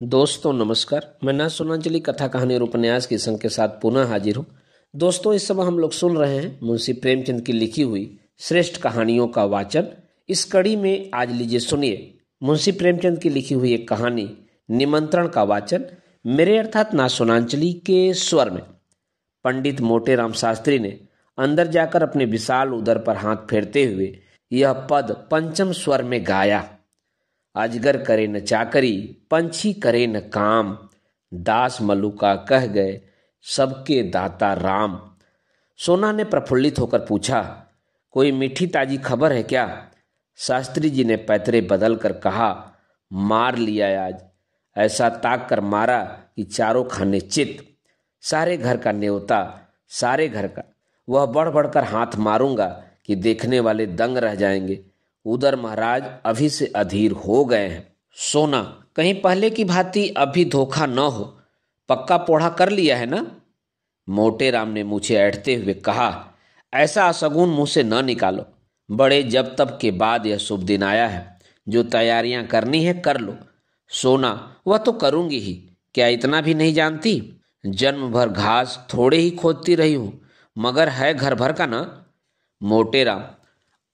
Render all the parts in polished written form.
दोस्तों नमस्कार। मैं ना सुनांजलि कथा कहानी और उपन्यास की संग के साथ पुनः हाजिर हूँ। दोस्तों इस समय हम लोग सुन रहे हैं मुंशी प्रेमचंद की लिखी हुई श्रेष्ठ कहानियों का वाचन। इस कड़ी में आज लीजिए सुनिए मुंशी प्रेमचंद की लिखी हुई एक कहानी निमंत्रण का वाचन मेरे अर्थात ना सुनांजलि के स्वर में। पंडित मोटेराम शास्त्री ने अंदर जाकर अपने विशाल उदर पर हाथ फेरते हुए यह पद पंचम स्वर में गाया। अजगर करे न चाकरी, पंछी करे न काम, दास मलुका कह गए सबके दाता राम। सोना ने प्रफुल्लित होकर पूछा, कोई मीठी ताजी खबर है क्या? शास्त्री जी ने पैतरे बदल कर कहा, मार लिया आज, ऐसा ताक कर मारा कि चारों खाने चित। सारे घर का न्योता, सारे घर का, वह बढ़ बढ़कर हाथ मारूंगा कि देखने वाले दंग रह जाएंगे। उधर महाराज अभी से अधीर हो गए हैं। सोना, कहीं पहले की भांति अभी धोखा न हो, पक्का पोढ़ा कर लिया है ना? मोटेराम ने मुझे ऐंठते हुए कहा, ऐसा असगुन मुंह से न निकालो। बड़े जब तब के बाद यह शुभ दिन आया है, जो तैयारियां करनी है कर लो। सोना, वह तो करूंगी ही, क्या इतना भी नहीं जानती? जन्म भर घास थोड़े ही खोदती रही हूं, मगर है घर भर का ना। मोटेराम,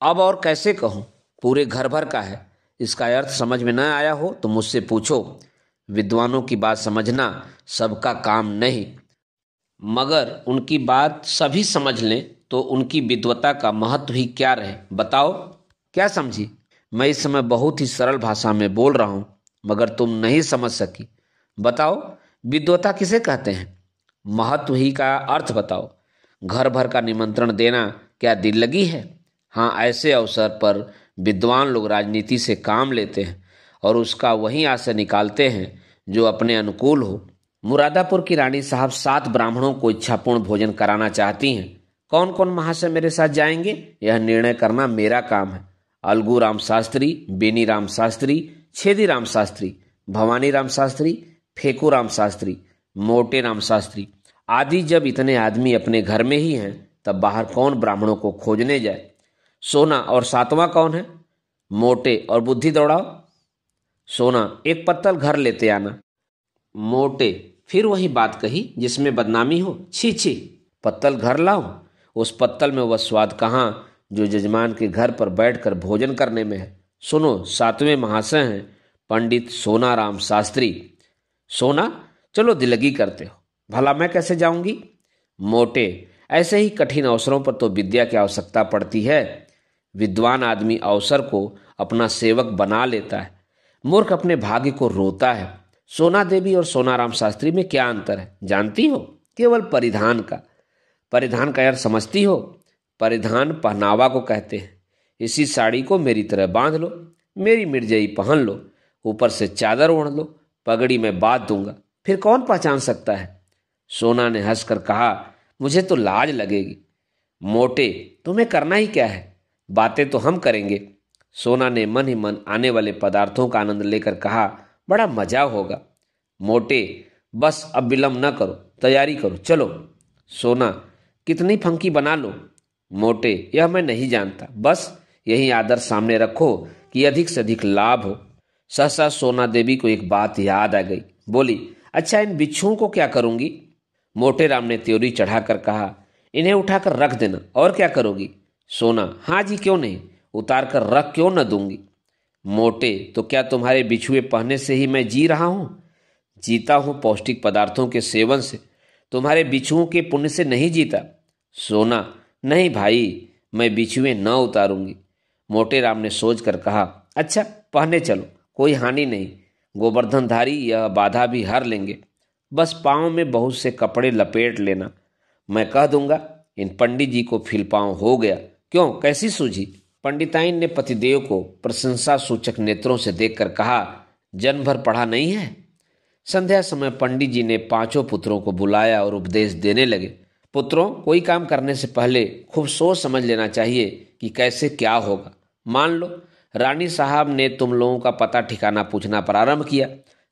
अब और कैसे कहूं, पूरे घर भर का है। इसका अर्थ समझ में न आया हो तो मुझसे पूछो। विद्वानों की बात समझना सबका काम नहीं, मगर उनकी बात सभी समझ लें तो उनकी विद्वता का महत्व ही क्या रहे, बताओ। क्या समझी? मैं इस समय बहुत ही सरल भाषा में बोल रहा हूं, मगर तुम नहीं समझ सकी। बताओ, विद्वता किसे कहते हैं? महत्व ही का अर्थ बताओ। घर भर का निमंत्रण देना क्या दिल लगी है? हाँ, ऐसे अवसर पर विद्वान लोग राजनीति से काम लेते हैं और उसका वही आशय निकालते हैं जो अपने अनुकूल हो। मुरादापुर की रानी साहब 7 ब्राह्मणों को इच्छापूर्ण भोजन कराना चाहती हैं। कौन कौन महाशय मेरे साथ जाएंगे, यह निर्णय करना मेरा काम है। अलगू राम शास्त्री, बेनी राम शास्त्री, छेदी राम शास्त्री, भवानी राम शास्त्री, फेकू राम शास्त्री, मोटे राम शास्त्री आदि। जब इतने आदमी अपने घर में ही हैं, तब बाहर कौन ब्राह्मणों को खोजने जाए? सोना, और 7वां कौन है? मोटे, और बुद्धि दौड़ाओ। सोना, एक पत्तल घर लेते आना। मोटे, फिर वही बात कही जिसमें बदनामी हो। छी छी, पत्तल घर लाओ, उस पत्तल में वह स्वाद कहाँ जो जजमान के घर पर बैठकर भोजन करने में है। सुनो, 7वें महाशय हैं पंडित सोनाराम शास्त्री। सोना, चलो दिलगी करते हो, भला मैं कैसे जाऊंगी? मोटे, ऐसे ही कठिन अवसरों पर तो विद्या की आवश्यकता पड़ती है। विद्वान आदमी अवसर को अपना सेवक बना लेता है, मूर्ख अपने भाग्य को रोता है। सोना देवी और सोनाराम शास्त्री में क्या अंतर है जानती हो? केवल परिधान का। परिधान का यार समझती हो? परिधान पहनावा को कहते हैं। इसी साड़ी को मेरी तरह बांध लो, मेरी मिर्जई पहन लो, ऊपर से चादर ओढ़ लो, पगड़ी में बांध दूंगा, फिर कौन पहचान सकता है? सोना ने हंसकर कहा, मुझे तो लाज लगेगी। मोटे, तुम्हें करना ही क्या है, बातें तो हम करेंगे। सोना ने मन ही मन आने वाले पदार्थों का आनंद लेकर कहा, बड़ा मजा होगा। मोटे, बस अब विलंब न करो, तैयारी करो, चलो। सोना, कितनी फंकी बना लो? मोटे, यह मैं नहीं जानता, बस यही आदर सामने रखो कि अधिक से अधिक लाभ हो। सहसा सोना देवी को एक बात याद आ गई, बोली, अच्छा इन बिच्छुओं को क्या करूंगी? मोटे राम ने त्योरी चढ़ाकर कहा, इन्हें उठाकर रख देना, और क्या करोगी? सोना, हाँ जी क्यों नहीं, उतार कर रख क्यों न दूंगी। मोटे, तो क्या तुम्हारे बिछुए पहने से ही मैं जी रहा हूं? जीता हूं पौष्टिक पदार्थों के सेवन से, तुम्हारे बिछुओं के पुण्य से नहीं जीता। सोना, नहीं भाई, मैं बिछुए न उतारूंगी। मोटे राम ने सोच कर कहा, अच्छा पहने चलो, कोई हानि नहीं, गोवर्धनधारी यह बाधा भी हर लेंगे। बस पाँव में बहुत से कपड़े लपेट लेना, मैं कह दूंगा इन पंडित जी को फिलपाँव हो गया। क्यों, कैसी सूझी? पंडिताइन ने पतिदेव को प्रशंसा सूचक नेत्रों से देखकर कहा, जन्म भर पढ़ा नहीं है? संध्या समय पंडित जी ने 5 पुत्रों को बुलाया और उपदेश देने लगे। पुत्रों, कोई काम करने से पहले खूब सोच समझ लेना चाहिए कि कैसे क्या होगा। मान लो रानी साहब ने तुम लोगों का पता ठिकाना पूछना प्रारंभ किया,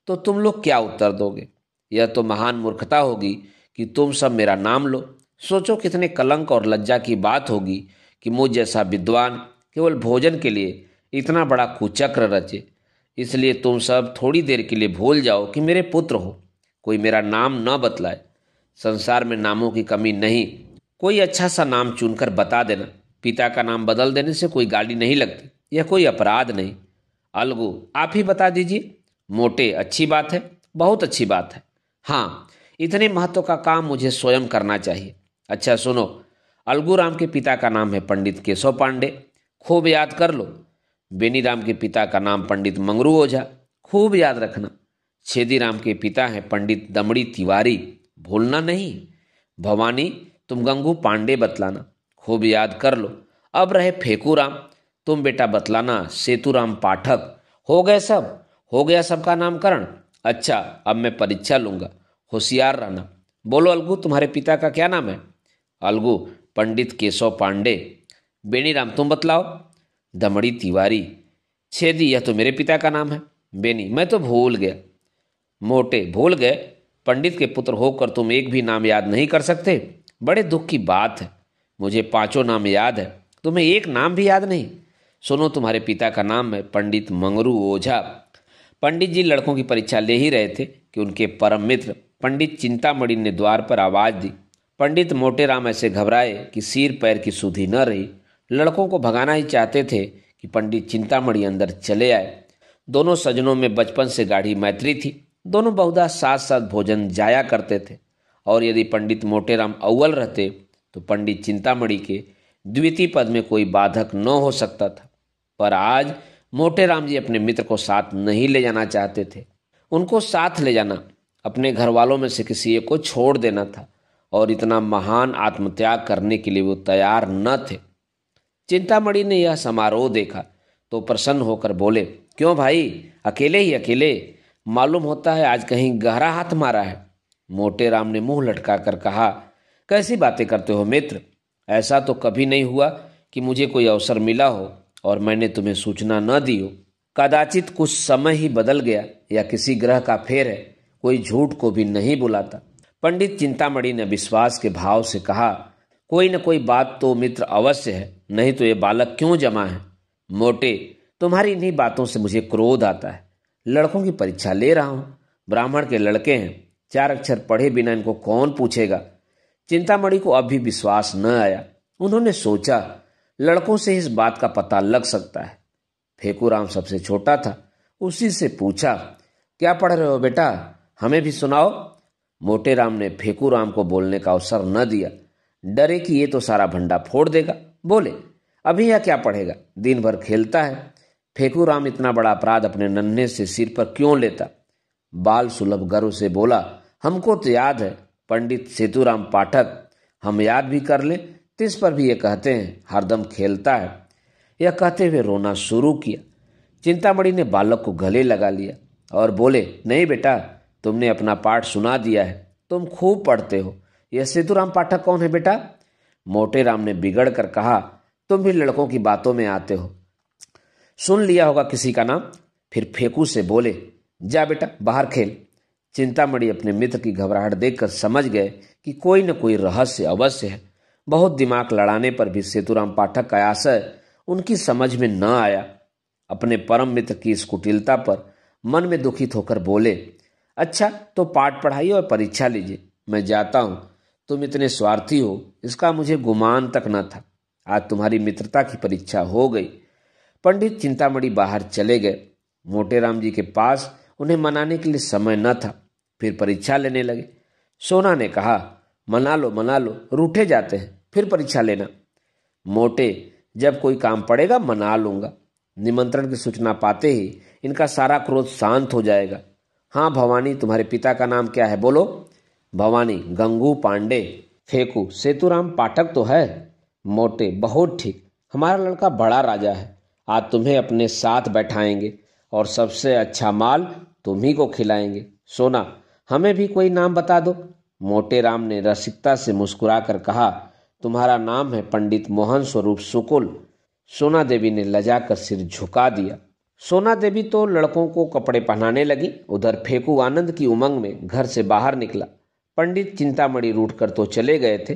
तो तुम लोग क्या उत्तर दोगे? यह तो महान मूर्खता होगी कि तुम सब मेरा नाम लो। सोचो कितने कलंक और लज्जा की बात होगी कि मुझ जैसा विद्वान केवल भोजन के लिए इतना बड़ा कुचक्र रचे। इसलिए तुम सब थोड़ी देर के लिए भूल जाओ कि मेरे पुत्र हो। कोई मेरा नाम न बतलाए। संसार में नामों की कमी नहीं। कोई अच्छा सा नाम चुनकर बता देना। पिता का नाम बदल देने से कोई गाली नहीं लगती, यह कोई अपराध नहीं। अलगू, आप ही बता दीजिए। मोटे, अच्छी बात है, बहुत अच्छी बात है। हाँ, इतने महत्व का काम मुझे स्वयं करना चाहिए। अच्छा सुनो, अलगूराम के पिता का नाम है पंडित केशव पांडे, खूब याद कर लो। बेनीराम के पिता का नाम पंडित मंगरू ओझा, खूब याद रखना। छेदीराम के पिता हैं पंडित दमड़ी तिवारी, भूलना नहीं। भवानी, तुम गंगू पांडे बतलाना, खूब याद कर लो। अब रहे फेकूराम, तुम बेटा बतलाना सेतुराम पाठक। हो गए सब? हो गया सबका नामकरण? अच्छा, अब मैं परीक्षा लूंगा, होशियार रहना। बोलो अलगू, तुम्हारे पिता का क्या नाम है? अलगू, पंडित केशव पांडे। बेनीराम, तुम बतलाओ। दमड़ी तिवारी। छेदी, यह तो मेरे पिता का नाम है। बेनी, मैं तो भूल गया। मोटे, भूल गए? पंडित के पुत्र होकर तुम एक भी नाम याद नहीं कर सकते? बड़े दुख की बात है। मुझे पांचों नाम याद है, तुम्हें एक नाम भी याद नहीं। सुनो, तुम्हारे पिता का नाम है पंडित मंगरू ओझा। पंडित जी लड़कों की परीक्षा ले ही रहे थे कि उनके परम मित्र पंडित चिंतामणि ने द्वार पर आवाज दी। पंडित मोटेराम ऐसे घबराए कि सिर पैर की सुधि न रही। लड़कों को भगाना ही चाहते थे कि पंडित चिंतामणि अंदर चले आए। दोनों सज्जनों में बचपन से गाढ़ी मैत्री थी। दोनों बहुधा साथ साथ भोजन जाया करते थे, और यदि पंडित मोटेराम अव्वल रहते तो पंडित चिंतामणि के द्वितीय पद में कोई बाधक न हो सकता था। पर आज मोटेराम जी अपने मित्र को साथ नहीं ले जाना चाहते थे। उनको साथ ले जाना अपने घर वालों में से किसी एक को छोड़ देना था, और इतना महान आत्मत्याग करने के लिए वो तैयार न थे। चिंतामणि ने यह समारोह देखा तो प्रसन्न होकर बोले, क्यों भाई, अकेले ही अकेले? मालूम होता है आज कहीं गहरा हाथ मारा है। मोटेराम ने मुंह लटका कर कहा, कैसी बातें करते हो मित्र? ऐसा तो कभी नहीं हुआ कि मुझे कोई अवसर मिला हो और मैंने तुम्हें सूचना न दी हो। कदाचित कुछ समय ही बदल गया, या किसी ग्रह का फेर है, कोई झूठ को भी नहीं बुलाता। पंडित चिंतामणि ने विश्वास के भाव से कहा, कोई न कोई बात तो मित्र अवश्य है, नहीं तो ये बालक क्यों जमा है? मोटे, तुम्हारी इन्हीं बातों से मुझे क्रोध आता है। लड़कों की परीक्षा ले रहा हूं, ब्राह्मण के लड़के हैं, 4 अक्षर पढ़े बिना इनको कौन पूछेगा? चिंतामणि को अब भी विश्वास न आया। उन्होंने सोचा, लड़कों से इस बात का पता लग सकता है। फेकूराम सबसे छोटा था, उसी से पूछा, क्या पढ़ रहे हो बेटा, हमें भी सुनाओ। मोटेराम ने फेकूराम को बोलने का अवसर न दिया, डरे कि ये तो सारा भंडा फोड़ देगा। बोले, अभी यह क्या पढ़ेगा, दिन भर खेलता है। फेकूराम इतना बड़ा अपराध अपने नन्हे से सिर पर क्यों लेता? बाल सुलभ गर्व से बोला, हमको तो याद है पंडित सेतुराम पाठक, हम याद भी कर लें तो इस पर भी ये कहते हैं हरदम खेलता है। यह कहते हुए रोना शुरू किया। चिंतामणि ने बालक को गले लगा लिया और बोले, नहीं बेटा, तुमने अपना पाठ सुना दिया है, तुम खूब पढ़ते हो। यह सेतुराम पाठक कौन है बेटा? मोटेराम ने बिगड़ कर कहा, तुम भी लड़कों की बातों में आते हो, सुन लिया होगा किसी का नाम। फिर फेकू से बोले, जा बेटा बाहर खेल। चिंतामणि अपने मित्र की घबराहट देखकर समझ गए कि कोई न कोई रहस्य अवश्य है। बहुत दिमाग लड़ाने पर भी सेतुराम पाठक का आशय उनकी समझ में न आया। अपने परम मित्र की इस कुटिलता पर मन में दुखित होकर बोले, अच्छा तो पाठ पढ़ाइए और परीक्षा लीजिए, मैं जाता हूं। तुम इतने स्वार्थी हो इसका मुझे गुमान तक न था। आज तुम्हारी मित्रता की परीक्षा हो गई। पंडित चिंतामणि बाहर चले गए। मोटेराम जी के पास उन्हें मनाने के लिए समय न था। फिर परीक्षा लेने लगे। सोना ने कहा, मना लो, रूठे जाते हैं, फिर परीक्षा लेना। मोटे, जब कोई काम पड़ेगा मना लूंगा। निमंत्रण की सूचना पाते ही इनका सारा क्रोध शांत हो जाएगा। हाँ भवानी, तुम्हारे पिता का नाम क्या है, बोलो। भवानी, गंगू पांडे। फेकू, सेतुराम पाठक तो है। मोटे, बहुत ठीक, हमारा लड़का बड़ा राजा है। आज तुम्हें अपने साथ बैठाएंगे और सबसे अच्छा माल तुम्ही को खिलाएंगे। सोना, हमें भी कोई नाम बता दो। मोटेराम ने रसिकता से मुस्कुराकर कहा, तुम्हारा नाम है पंडित मोहन स्वरूप शुक्ल। सोना देवी ने लजाकर सिर झुका दिया। सोना देवी तो लड़कों को कपड़े पहनाने लगी। उधर फेकू आनंद की उमंग में घर से बाहर निकला। पंडित चिंतामणि रूठकर तो चले गए थे,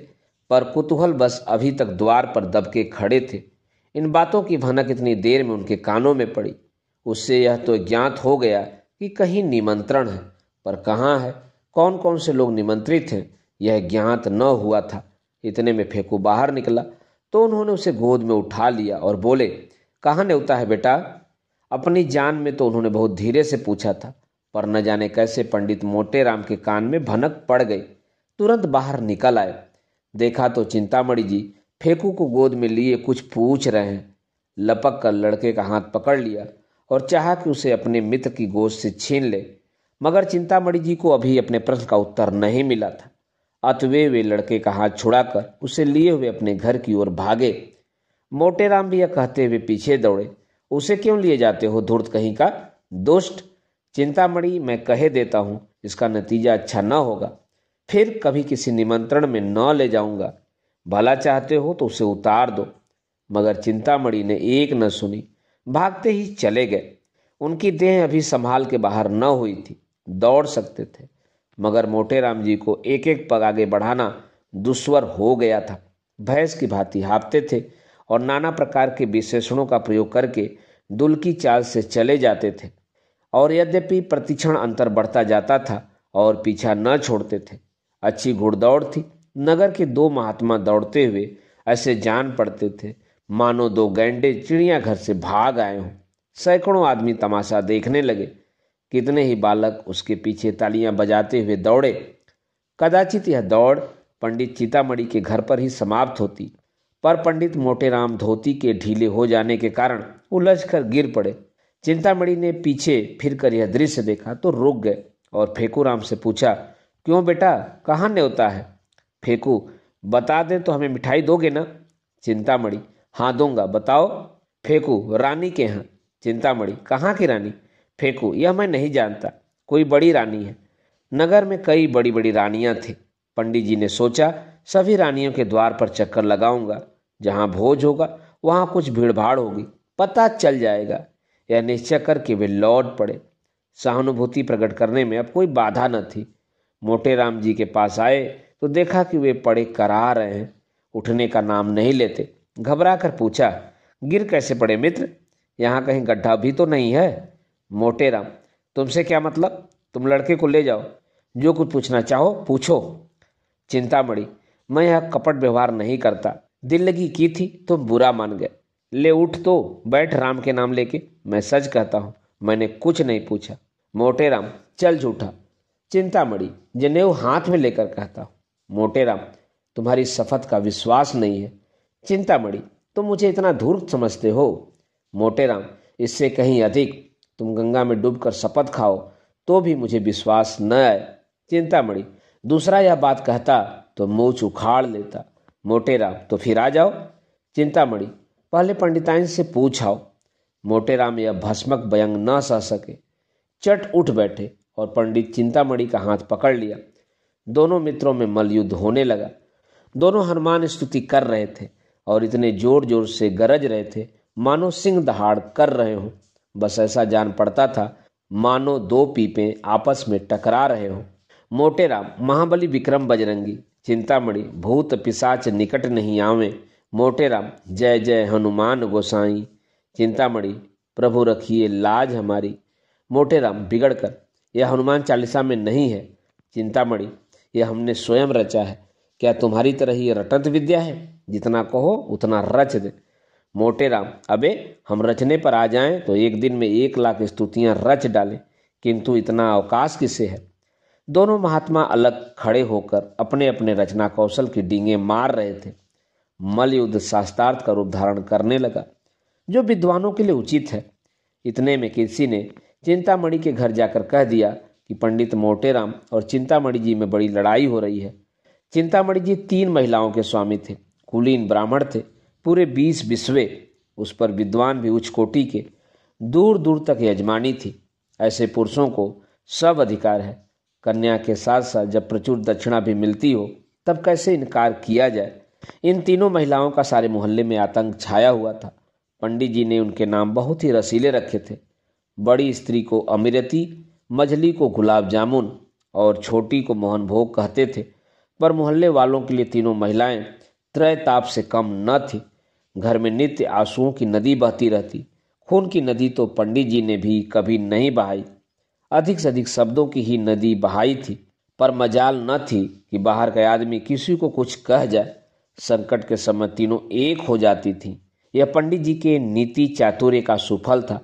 पर कुतूहल बस अभी तक द्वार पर दबके खड़े थे। इन बातों की भनक इतनी देर में उनके कानों में पड़ी। उससे यह तो ज्ञात हो गया कि कहीं निमंत्रण है, पर कहाँ है, कौन कौन से लोग निमंत्रित हैं, यह ज्ञात न हुआ था। इतने में फेकू बाहर निकला तो उन्होंने उसे गोद में उठा लिया और बोले, कहाँ न्योता है बेटा? अपनी जान में तो उन्होंने बहुत धीरे से पूछा था, पर न जाने कैसे पंडित मोटेराम के कान में भनक पड़ गई। तुरंत बाहर निकल आए। देखा तो चिंतामणि जी फेकू को गोद में लिए कुछ पूछ रहे हैं। लपक कर लड़के का हाथ पकड़ लिया और चाहा कि उसे अपने मित्र की गोद से छीन ले, मगर चिंतामणि जी को अभी अपने प्रश्न का उत्तर नहीं मिला था। अतवे वे लड़के का हाथ छुड़ाकर उसे लिए हुए अपने घर की ओर भागे। मोटेराम भी यह कहते हुए पीछे दौड़े, उसे क्यों लिए जाते हो धूर्त कहीं का दुष्ट? चिंतामणि, मैं कहे देता हूं इसका नतीजा अच्छा न होगा, फिर कभी किसी निमंत्रण में न ले जाऊंगा। भला चाहते हो तो उसे उतार दो। मगर चिंतामणि ने एक न सुनी, भागते ही चले गए। उनकी देह अभी संभाल के बाहर न हुई थी, दौड़ सकते थे, मगर मोटेराम जी को एक एक पग आगे बढ़ाना दुस्वर हो गया था। भैंस की भांति हाँफते थे और नाना प्रकार के विशेषणों का प्रयोग करके दुल की चाल से चले जाते थे। और यद्यपि प्रतिक्षण अंतर बढ़ता जाता था और पीछा न छोड़ते थे। अच्छी घुड़दौड़ थी। नगर के दो महात्मा दौड़ते हुए ऐसे जान पड़ते थे मानो दो गैंडे चिड़ियाघर से भाग आए हों। सैकड़ों आदमी तमाशा देखने लगे। कितने ही बालक उसके पीछे तालियां बजाते हुए दौड़े। कदाचित यह दौड़ पंडित चिंतामणि के घर पर ही समाप्त होती, पर पंडित मोटेराम धोती के ढीले हो जाने के कारण उलझकर गिर पड़े। चिंतामणि ने पीछे फिरकर यह दृश्य देखा तो रुक गए और फेकूराम से पूछा, क्यों बेटा, कहाँ न्योता है? फेकू, बता दे तो हमें मिठाई दोगे ना? चिंतामणि, हाँ दूंगा, बताओ। फेकू, रानी के यहाँ। चिंतामणि, कहाँ की रानी? फेकू, यह मैं नहीं जानता, कोई बड़ी रानी है। नगर में कई बड़ी बड़ी रानियां थी। पंडित जी ने सोचा सभी रानियों के द्वार पर चक्कर लगाऊंगा, जहां भोज होगा वहां कुछ भीड़ भाड़ होगी, पता चल जाएगा। यह निश्चय करके वे लौट पड़े। सहानुभूति प्रकट करने में अब कोई बाधा न थी। मोटेराम जी के पास आए तो देखा कि वे पड़े करा रहे हैं, उठने का नाम नहीं लेते। घबरा कर पूछा, गिर कैसे पड़े मित्र? यहाँ कहीं गड्ढा भी तो नहीं है? मोटेराम, तुमसे क्या मतलब? तुम लड़के को ले जाओ, जो कुछ पूछना चाहो पूछो। चिंतामणि, मैं यह कपट व्यवहार नहीं करता, दिल लगी की थी तो बुरा मान गए। ले उठ तो बैठ राम के नाम लेके। मैं सच कहता हूँ, मैंने कुछ नहीं पूछा। मोटेराम, चल झूठा। चिंतामणि, जनेऊ हाथ में लेकर कहता हूँ। मोटेराम, तुम्हारी शपथ का विश्वास नहीं है। चिंतामणि, तुम मुझे इतना धूर्त समझते हो? मोटेराम, इससे कहीं अधिक। तुम गंगा में डूबकर शपथ खाओ तो भी मुझे विश्वास न आए। चिंतामणि, दूसरा यह बात कहता तो मूछ उखाड़ लेता। मोटेराम, तो फिर आ जाओ। चिंतामणि, पहले पंडिताइन से पूछ आओ। मोटेराम यह भस्मक व्यंग न सह सके, चट उठ बैठे और पंडित चिंतामणि का हाथ पकड़ लिया। दोनों मित्रों में मल्लयुद्ध होने लगा। दोनों हनुमान स्तुति कर रहे थे और इतने जोर जोर से गरज रहे थे मानो सिंह दहाड़ कर रहे हों। बस ऐसा जान पड़ता था मानो दो पीपे आपस में टकरा रहे हों। मोटेराम, महाबली विक्रम बजरंगी। चिंतामणि, भूत पिशाच निकट नहीं आवे। मोटेराम, जय जय हनुमान गोसाई। चिंतामणि, प्रभु रखिए लाज हमारी। मोटेराम, बिगड़कर, यह हनुमान चालीसा में नहीं है। चिंतामणि, यह हमने स्वयं रचा है। क्या तुम्हारी तरह ही रटंत विद्या है? जितना कहो उतना रच दे। मोटेराम, अबे हम रचने पर आ जाएं तो एक दिन में 1,00,000 स्तुतियां रच डालें, किंतु इतना अवकाश किसे है? दोनों महात्मा अलग खड़े होकर अपने अपने रचना कौशल की डींगे मार रहे थे। मल्लयुद्ध शास्त्रार्थ का रूप धारण करने लगा, जो विद्वानों के लिए उचित है। इतने में किसी ने चिंतामणि के घर जाकर कह दिया कि पंडित मोटेराम और चिंतामणि जी में बड़ी लड़ाई हो रही है। चिंतामणि जी 3 महिलाओं के स्वामी थे, कुलीन ब्राह्मण थे, पूरे 20 बिस्वे, उस पर विद्वान भी उच्च कोटि के, दूर दूर तक यजमानी थी। ऐसे पुरुषों को सब अधिकार है। कन्या के साथ साथ जब प्रचुर दक्षिणा भी मिलती हो तब कैसे इनकार किया जाए? इन तीनों महिलाओं का सारे मोहल्ले में आतंक छाया हुआ था। पंडित जी ने उनके नाम बहुत ही रसीले रखे थे। बड़ी स्त्री को अमृति, मझली को गुलाब जामुन और छोटी को मोहन भोग कहते थे। पर मोहल्ले वालों के लिए तीनों महिलाएं त्रय ताप से कम न थी। घर में नित्य आंसुओं की नदी बहती रहती। खून की नदी तो पंडित जी ने भी कभी नहीं बहाई, अधिक से अधिक शब्दों की ही नदी बहाई थी, पर मजाल न थी कि बाहर का आदमी किसी को कुछ कह जाए। संकट के समय तीनों एक हो जाती थी। यह पंडित जी के नीति चातुर्य का सुफल था।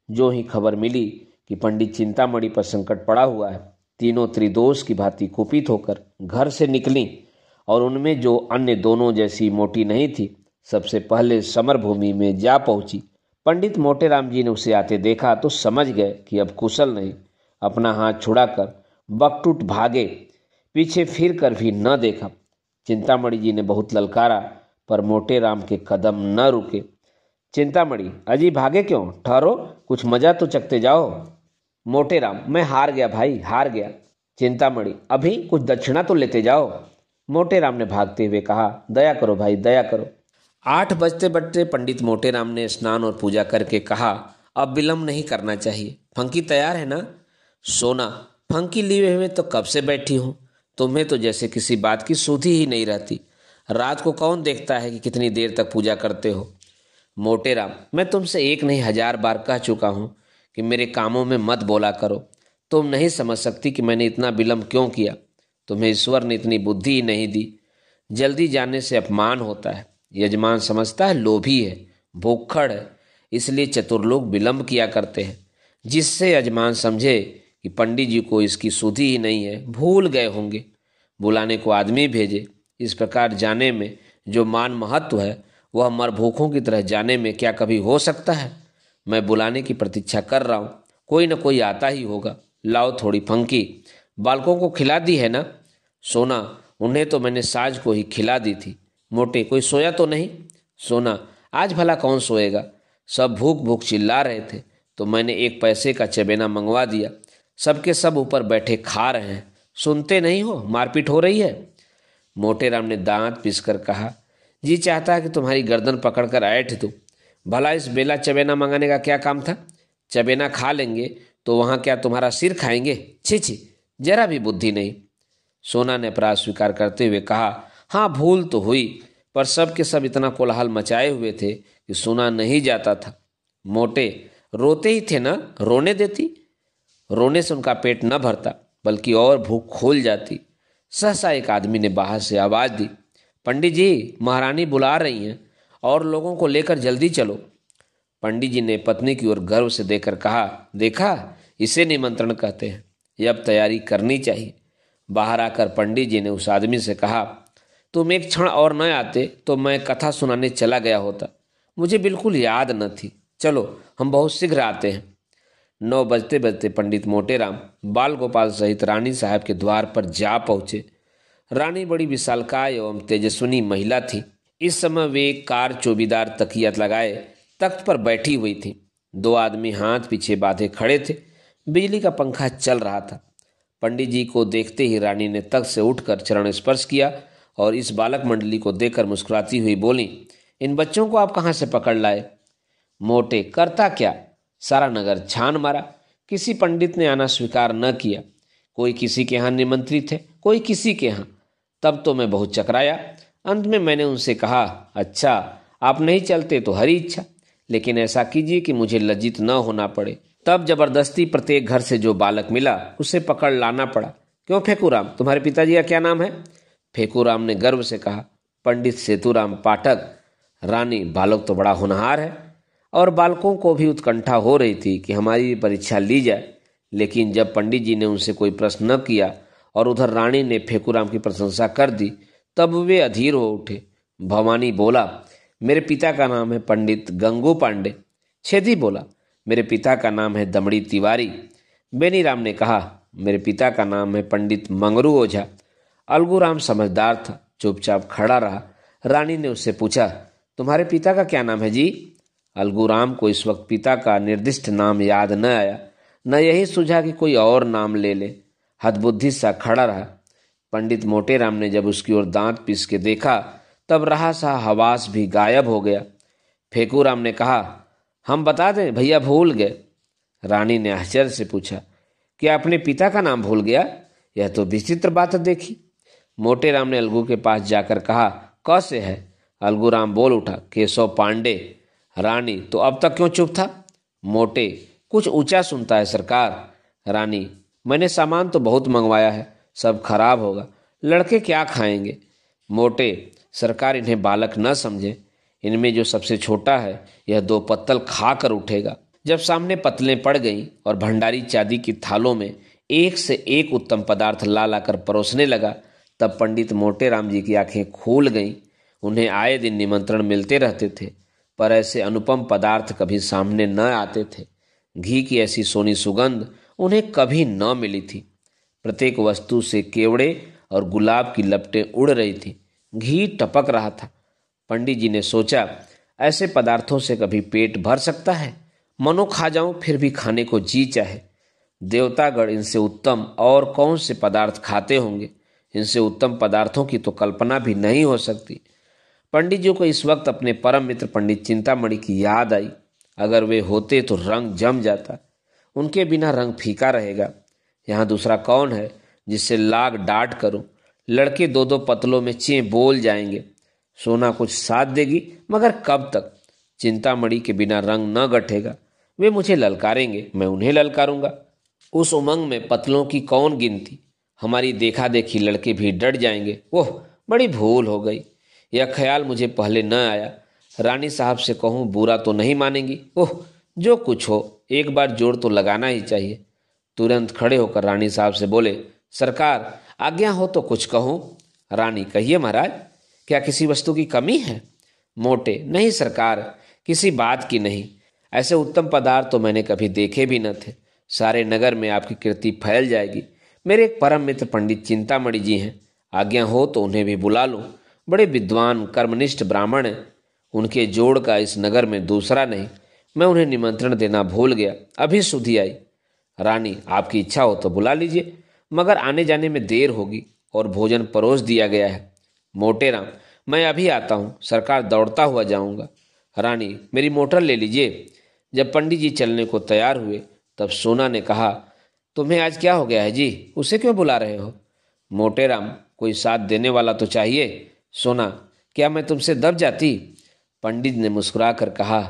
जो ही खबर मिली कि पंडित चिंतामणि पर संकट पड़ा हुआ है, तीनों त्रिदोष की भांति कुपित होकर घर से निकली, और उनमें जो अन्य दोनों जैसी मोटी नहीं थी, सबसे पहले समर भूमि में जा पहुंची। पंडित मोटेराम जी ने उसे आते देखा तो समझ गए कि अब कुशल नहीं। अपना हाथ छुड़ाकर बकटुट भागे, पीछे फिर कर भी न देखा। चिंतामणि जी ने बहुत ललकारा, पर मोटेराम के कदम न रुके। चिंतामणि, अजी भागे क्यों? ठहरो, कुछ मजा तो चखते जाओ। मोटेराम, मैं हार गया भाई, हार गया। चिंतामणि, अभी कुछ दक्षिणा तो लेते जाओ। मोटेराम ने भागते हुए कहा, दया करो भाई, दया करो। 8 बजते बजते पंडित मोटेराम ने स्नान और पूजा करके कहा, अब विलंब नहीं करना चाहिए। फंकी तैयार है ना? सोना, फंकी लिए हुए तो कब से बैठी हूँ। तुम्हें तो जैसे किसी बात की सुधि ही नहीं रहती। रात को कौन देखता है कि कितनी देर तक पूजा करते हो। मोटेराम, मैं तुमसे 1 नहीं 1000 बार कह चुका हूँ कि मेरे कामों में मत बोला करो। तुम नहीं समझ सकती कि मैंने इतना विलंब क्यों किया। तुम्हें ईश्वर ने इतनी बुद्धि ही नहीं दी। जल्दी जाने से अपमान होता है। यजमान समझता है लोभी है, भूखड़ है, इसलिए चतुर लोग विलंब किया करते हैं। जिससे यजमान समझे कि पंडित जी को इसकी सुधि ही नहीं है, भूल गए होंगे, बुलाने को आदमी भेजे। इस प्रकार जाने में जो मान महत्व है, वह मरभूखों की तरह जाने में क्या कभी हो सकता है। मैं बुलाने की प्रतीक्षा कर रहा हूँ, कोई न कोई आता ही होगा। लाओ थोड़ी फंकी। बालकों को खिला दी है ना? सोना, उन्हें तो मैंने साज को ही खिला दी थी। मोटे, कोई सोया तो नहीं? सोना, आज भला कौन सोएगा? सब भूख भूख चिल्ला रहे थे तो मैंने 1 पैसे का चबेना मंगवा दिया। सबके सब ऊपर बैठे खा रहे हैं। सुनते नहीं हो, मारपीट हो रही है। मोटेराम ने दांत पीसकर कहा, जी चाहता है कि तुम्हारी गर्दन पकड़कर ऐठ दूं। भला इस बेला चबेना मंगाने का क्या काम था? चबेना खा लेंगे तो वहां क्या तुम्हारा सिर खाएंगे? छी छी, जरा भी बुद्धि नहीं। सोना ने अपराध स्वीकार करते हुए कहा, हाँ भूल तो हुई, पर सब के सब इतना कोलाहल मचाए हुए थे कि सुना नहीं जाता था। मोटे, रोते ही थे ना, रोने देती। रोने से उनका पेट न भरता, बल्कि और भूख खोल जाती। सहसा एक आदमी ने बाहर से आवाज दी, पंडित जी, महारानी बुला रही हैं और लोगों को लेकर जल्दी चलो। पंडित जी ने पत्नी की ओर गर्व से देखकर कहा, देखा, इसे निमंत्रण कहते हैं। ये अब तैयारी करनी चाहिए। बाहर आकर पंडित जी ने उस आदमी से कहा, तुम एक क्षण और न आते तो मैं कथा सुनाने चला गया होता। मुझे बिल्कुल याद न थी। चलो, हम बहुत शीघ्र आते हैं। 9 बजते बजते पंडित मोटेराम बाल गोपाल सहित रानी साहब के द्वार पर जा पहुंचे। रानी बड़ी विशालकाय एवं तेजस्विनी महिला थी। इस समय वे कार चौबीदार तकिया लगाए तख्त पर बैठी हुई थी। 2 आदमी हाथ पीछे बांधे खड़े थे। बिजली का पंखा चल रहा था। पंडित जी को देखते ही रानी ने तख्त से उठकर चरण स्पर्श किया और इस बालक मंडली को देखकर मुस्कुराती हुई बोली, इन बच्चों को आप कहाँ से पकड़ लाए? मोटे, करता क्या, सारा नगर छान मारा। किसी पंडित ने आना स्वीकार न किया। कोई किसी के यहाँ निमंत्रित है, कोई किसी के यहाँ। तब तो मैं बहुत चकराया। अंत में मैंने उनसे कहा, अच्छा आप नहीं चलते तो हरी इच्छा, लेकिन ऐसा कीजिए कि मुझे लज्जित न होना पड़े। तब जबरदस्ती प्रत्येक घर से जो बालक मिला उसे पकड़ लाना पड़ा। क्यों फेकूराम, तुम्हारे पिताजी का क्या नाम है? फेकूराम ने गर्व से कहा, पंडित सेतुराम पाठक। रानी, बालक तो बड़ा होनहार है। और बालकों को भी उत्कंठा हो रही थी कि हमारी परीक्षा ली जाए। लेकिन जब पंडित जी ने उनसे कोई प्रश्न न किया और उधर रानी ने फेकूराम की प्रशंसा कर दी, तब वे अधीर हो उठे। भवानी बोला, मेरे पिता का नाम है पंडित गंगू पांडे। छेदी बोला, मेरे पिता का नाम है दमड़ी तिवारी। बेनीराम ने कहा, मेरे पिता का नाम है पंडित मंगरू ओझा। अलगूराम समझदार था, चुपचाप खड़ा रहा। रानी ने उससे पूछा, तुम्हारे पिता का क्या नाम है जी? अलगूराम को इस वक्त पिता का निर्दिष्ट नाम याद न आया, न यही सूझा कि कोई और नाम ले ले। हदबुद्धि सा खड़ा रहा। पंडित मोटेराम ने जब उसकी ओर दांत पीस के देखा, तब रहा सा हवास भी गायब हो गया। फेकूराम ने कहा, हम बता दें, भैया भूल गए। रानी ने आश्चर्य से पूछा, क्या अपने पिता का नाम भूल गया? यह तो विचित्र बात देखी। मोटेराम ने अलगू के पास जाकर कहा, कैसे है? अलगूराम बोल उठा, केशव पांडे। रानी, तो अब तक क्यों चुप था? मोटे, कुछ ऊंचा सुनता है सरकार। रानी, मैंने सामान तो बहुत मंगवाया है, सब खराब होगा, लड़के क्या खाएंगे। मोटे, सरकार इन्हें बालक न समझे, इनमें जो सबसे छोटा है यह 2 पत्तल खा कर उठेगा। जब सामने पत्तलें पड़ गईं और भंडारी चांदी की थालों में एक से एक उत्तम पदार्थ ला लाकर परोसने लगा, तब पंडित मोटे राम जी की आंखें खुल गईं। उन्हें आए दिन निमंत्रण मिलते रहते थे, पर ऐसे अनुपम पदार्थ कभी सामने न आते थे। घी की ऐसी सोनी सुगंध उन्हें कभी न मिली थी। प्रत्येक वस्तु से केवड़े और गुलाब की लपटें उड़ रही थी। घी टपक रहा था। पंडित जी ने सोचा, ऐसे पदार्थों से कभी पेट भर सकता है? मनो खा जाऊं, फिर भी खाने को जी चाहे। देवतागण इनसे उत्तम और कौन से पदार्थ खाते होंगे? इनसे उत्तम पदार्थों की तो कल्पना भी नहीं हो सकती। पंडित जी को इस वक्त अपने परम मित्र पंडित चिंतामणि की याद आई। अगर वे होते तो रंग जम जाता, उनके बिना रंग फीका रहेगा। यहाँ दूसरा कौन है जिससे लाग डांट करूं? लड़के 2-2 पतलों में चे बोल जाएंगे। सोना कुछ साथ देगी, मगर कब तक? चिंतामणि के बिना रंग न गठेगा। वे मुझे ललकारेंगे, मैं उन्हें ललकारूंगा। उस उमंग में पतलों की कौन गिनती? हमारी देखा देखी लड़के भी डर जाएंगे। ओह, बड़ी भूल हो गई, यह ख्याल मुझे पहले न आया। रानी साहब से कहूँ, बुरा तो नहीं मानेंगी? ओह, जो कुछ हो, एक बार जोर तो लगाना ही चाहिए। तुरंत खड़े होकर रानी साहब से बोले, सरकार आज्ञा हो तो कुछ कहूँ। रानी, कहिए महाराज, क्या किसी वस्तु की कमी है? मोटे, नहीं सरकार, किसी बात की नहीं। ऐसे उत्तम पदार्थ तो मैंने कभी देखे भी न थे। सारे नगर में आपकी कीर्ति फैल जाएगी। मेरे एक परम मित्र पंडित चिंतामणि जी हैं, आज्ञा हो तो उन्हें भी बुला लो। बड़े विद्वान कर्मनिष्ठ ब्राह्मण हैं, उनके जोड़ का इस नगर में दूसरा नहीं। मैं उन्हें निमंत्रण देना भूल गया, अभी सुधि आई। रानी, आपकी इच्छा हो तो बुला लीजिए, मगर आने जाने में देर होगी और भोजन परोस दिया गया है। मोटेराम, मैं अभी आता हूँ, सरकार, दौड़ता हुआ जाऊंगा। रानी, मेरी मोटर ले लीजिए। जब पंडित जी चलने को तैयार हुए, तब सोना ने कहा, तुम्हें आज क्या हो गया है जी? उसे क्यों बुला रहे हो? मोटेराम, कोई साथ देने वाला तो चाहिए। सोना, क्या मैं तुमसे दब जाती? पंडित ने मुस्कुरा कर कहा,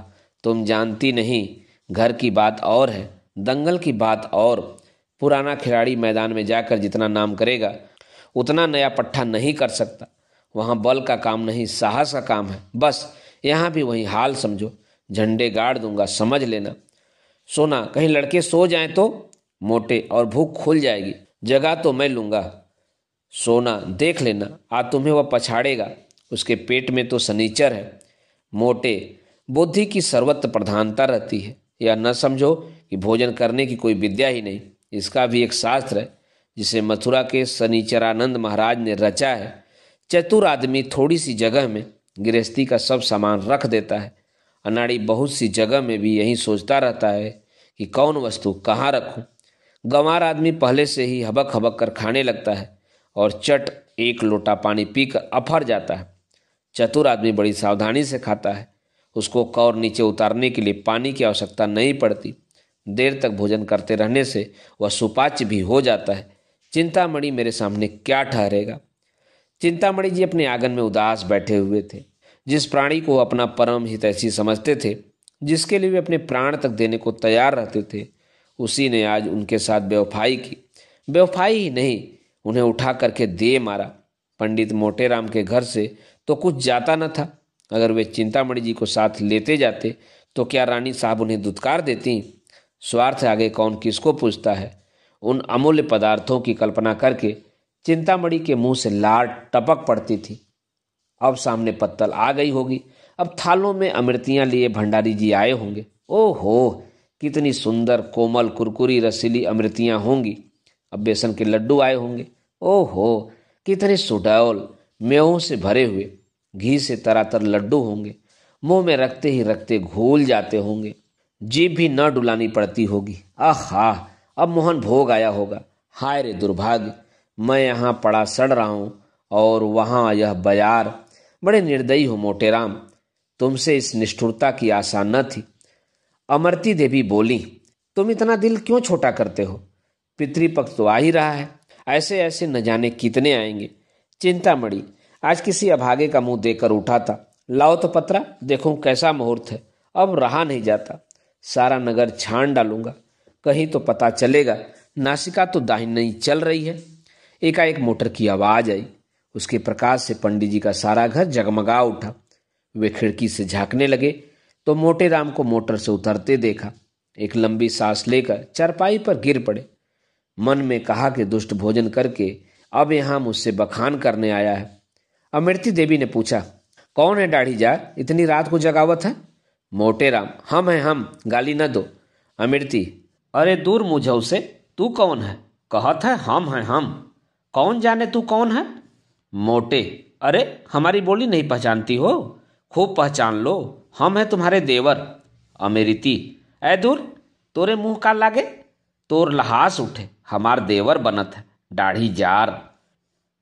तुम जानती नहीं, घर की बात और है, दंगल की बात और। पुराना खिलाड़ी मैदान में जाकर जितना नाम करेगा, उतना नया पट्टा नहीं कर सकता। वहाँ बल का काम नहीं, साहस का काम है। बस यहाँ भी वही हाल समझो, झंडे गाड़ दूंगा, समझ लेना। सोना, कहीं लड़के सो जाएं तो? मोटे, और भूख खुल जाएगी, जगह तो मैं लूंगा। सोना, देख लेना, आज तुम्हें वह पछाड़ेगा, उसके पेट में तो सनीचर है। मोटे, बुद्धि की सर्वत्र प्रधानता रहती है, या न समझो कि भोजन करने की कोई विद्या ही नहीं, इसका भी एक शास्त्र है, जिसे मथुरा के शनिचरानंद महाराज ने रचा है। चतुर आदमी थोड़ी सी जगह में गृहस्थी का सब सामान रख देता है। अनाड़ी बहुत सी जगह में भी यही सोचता रहता है कि कौन वस्तु कहाँ रखूं। गंवार आदमी पहले से ही हबक हबक कर खाने लगता है और चट एक लोटा पानी पीकर अफर जाता है। चतुर आदमी बड़ी सावधानी से खाता है, उसको कौर नीचे उतारने के लिए पानी की आवश्यकता नहीं पड़ती। देर तक भोजन करते रहने से वह सुपाच्य भी हो जाता है। चिंतामणि मेरे सामने क्या ठहरेगा? चिंतामणि जी अपने आंगन में उदास बैठे हुए थे। जिस प्राणी को अपना परम हितैषी समझते थे, जिसके लिए वे अपने प्राण तक देने को तैयार रहते थे, उसी ने आज उनके साथ बेवफाई की। बेवफाई ही नहीं, उन्हें उठा करके दे मारा। पंडित मोटेराम के घर से तो कुछ जाता न था। अगर वे चिंतामणि जी को साथ लेते जाते तो क्या रानी साहब उन्हें दुत्कार देती? स्वार्थ आगे कौन किसको पूछता है। उन अमूल्य पदार्थों की कल्पना करके चिंतामणि के मुंह से लार टपक पड़ती थी। अब सामने पत्तल आ गई होगी, अब थालों में अमृतियां लिए भंडारी जी आए होंगे। ओहो, कितनी सुंदर कोमल कुरकुरी रसीली अमृतियां होंगी। अब बेसन के लड्डू आए होंगे। ओहो, कितने सुडौल मेवों से भरे हुए घी से तरातर लड्डू होंगे। मुंह में रखते ही रखते घोल जाते होंगे, जीभ भी न डुलानी पड़ती होगी। आहा, अब मोहन भोग आया होगा। हाय रे दुर्भाग्य, मैं यहाँ पड़ा सड़ रहा हूँ और वहाँ यह बयार। बड़े निर्दयी हो मोटेराम, तुमसे इस निष्ठुरता की आशा न थी। अमरती देवी बोली, तुम इतना दिल क्यों छोटा करते हो? पितृपक्ष तो आ ही रहा है, ऐसे ऐसे न जाने कितने आएंगे। चिंतामणि आज किसी अभागे का मुंह देकर उठा था। लाओ तो पत्रा, देखो कैसा मुहूर्त है। अब रहा नहीं जाता। सारा नगर छान डालूंगा, कहीं तो पता चलेगा। नासिका तो दाहिनी चल रही है। एकाएक मोटर की आवाज आई। उसके प्रकाश से पंडित जी का सारा घर जगमगा उठा। वे खिड़की से झांकने लगे तो मोटे राम को मोटर से उतरते देखा। एक लंबी सांस लेकर चारपाई पर गिर पड़े। मन में कहा कि दुष्ट भोजन करके अब यहां मुझसे बखान करने आया है। अमृति देवी ने पूछा, कौन है दाढ़ी जार, इतनी रात को जगावत है? मोटे राम, हम हैं हम, गाली न दो। अमृति, अरे दूर मुझे से, तू कौन है? कहत है हम हैं हम, कौन जाने तू कौन है? मोटे, अरे हमारी बोली नहीं पहचानती हो? खूब पहचान लो, हम हैं तुम्हारे देवर। अमृति, ऐ दूर, तोरे मुंह का लागे, तोर लहास उठे, हमार देवर बनत है दाढ़ी जार।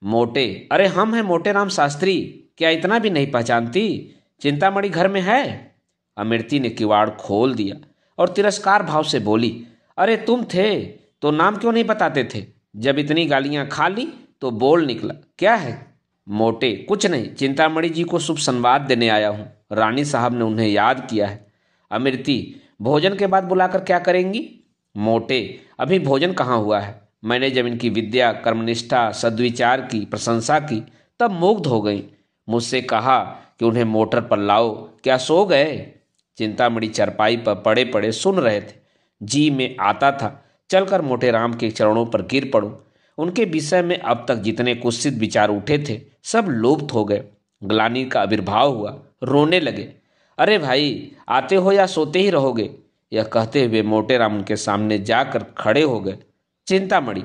मोटे, अरे हम हैं मोटे राम शास्त्री, क्या इतना भी नहीं पहचानती? चिंतामणि घर में है? अमृति ने किवाड़ खोल दिया और तिरस्कार भाव से बोली, अरे तुम थे तो नाम क्यों नहीं बताते थे? जब इतनी गालियां खा ली तो बोल निकला, क्या है? मोटे, कुछ नहीं, चिंतामणि जी को शुभ संवाद देने आया हूं। रानी साहब ने उन्हें याद किया है। अमृति, भोजन के बाद बुलाकर क्या करेंगी? मोटे, अभी भोजन कहाँ हुआ है। मैंने जब इनकी विद्या, कर्मनिष्ठा, सद्विचार की प्रशंसा की तब मुग्ध हो गई। मुझसे कहा कि उन्हें मोटर पर लाओ, क्या सो गए? चिंतामणि चरपाई पर पड़े पड़े सुन रहे थे। जी में आता था चलकर मोटे राम के चरणों पर गिर पड़ूं। उनके विषय में अब तक जितने कुत्सित विचार उठे थे सब लुप्त हो गए। ग्लानि का आविर्भाव हुआ, रोने लगे। अरे भाई, आते हो या सोते ही रहोगे? यह कहते हुए मोटे राम उनके सामने जाकर खड़े हो गए। चिंतामणि,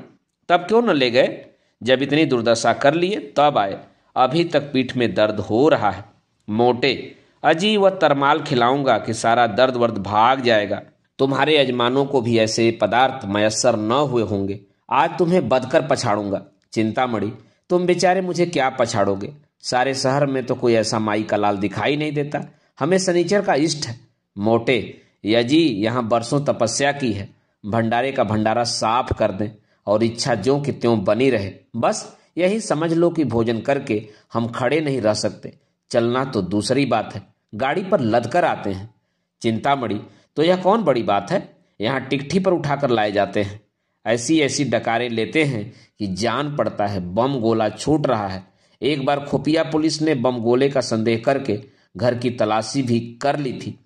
तब क्यों न ले गए? जब इतनी दुर्दशा कर लिए तब आए, अभी तक पीठ में दर्द हो रहा है। मोटे, अजी वह तरमाल खिलाऊंगा कि सारा दर्द वर्द भाग जाएगा। तुम्हारे यजमानों को भी ऐसे पदार्थ मयस्सर न हुए होंगे। आज तुम्हें बदकर पछाड़ूंगा। चिंतामणि, तुम बेचारे मुझे क्या पछाड़ोगे? सारे शहर में तो कोई ऐसा माई का लाल दिखाई नहीं देता। हमें शनिचर का इष्ट है। मोटे, यजी यहाँ बरसों तपस्या की है, भंडारे का भंडारा साफ कर दें और इच्छा ज्यों की त्यों बनी रहे। बस यही समझ लो कि भोजन करके हम खड़े नहीं रह सकते। चलना तो दूसरी बात है, गाड़ी पर लद कर आते हैं। चिंतामणि, तो यह कौन बड़ी बात है? यहाँ टिकठी पर उठाकर लाए जाते हैं। ऐसी ऐसी डकारें लेते हैं कि जान पड़ता है बम गोला छूट रहा है। एक बार खुफिया पुलिस ने बम गोले का संदेह करके घर की तलाशी भी कर ली थी।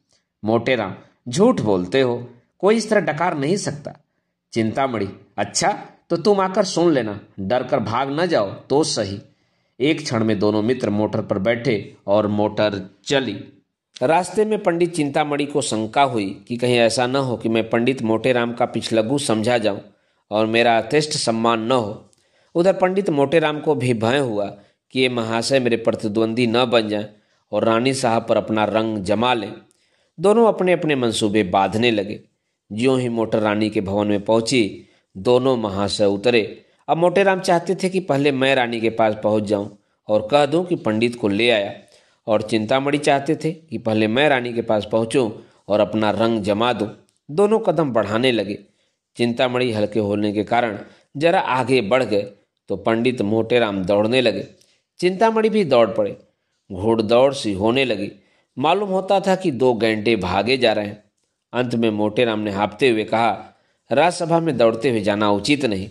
मोटेराम, झूठ बोलते हो, कोई इस तरह डकार नहीं सकता। चिंतामणि, अच्छा तो तुम आकर सुन लेना, डर कर भाग न जाओ तो सही। एक क्षण में दोनों मित्र मोटर पर बैठे और मोटर चली। रास्ते में पंडित चिंतामणि को शंका हुई कि कहीं ऐसा न हो कि मैं पंडित मोटेराम का पिछलग्गू समझा जाऊं और मेरा यथेष्ट सम्मान न हो। उधर पंडित मोटेराम को भी भय हुआ कि ये महाशय मेरे प्रतिद्वंदी न बन जाएं और रानी साहब पर अपना रंग जमा लें। दोनों अपने अपने मंसूबे बांधने लगे। ज्यों ही मोटर रानी के भवन में पहुंची, दोनों महाशय उतरे। अब मोटेराम चाहते थे कि पहले मैं रानी के पास पहुंच जाऊं और कह दूं कि पंडित को ले आया, और चिंतामणि चाहते थे कि पहले मैं रानी के पास पहुंचूं और अपना रंग जमा दूं। दोनों कदम बढ़ाने लगे। चिंतामणि हल्के होने के कारण जरा आगे बढ़ गए तो पंडित मोटेराम दौड़ने लगे। चिंतामणि भी दौड़ पड़े। घोड़दौड़ सी होने लगी। मालूम होता था कि दो गैंडे भागे जा रहे हैं। अंत में मोटेराम ने हाँफते हुए कहा, राजसभा में दौड़ते हुए जाना उचित नहीं।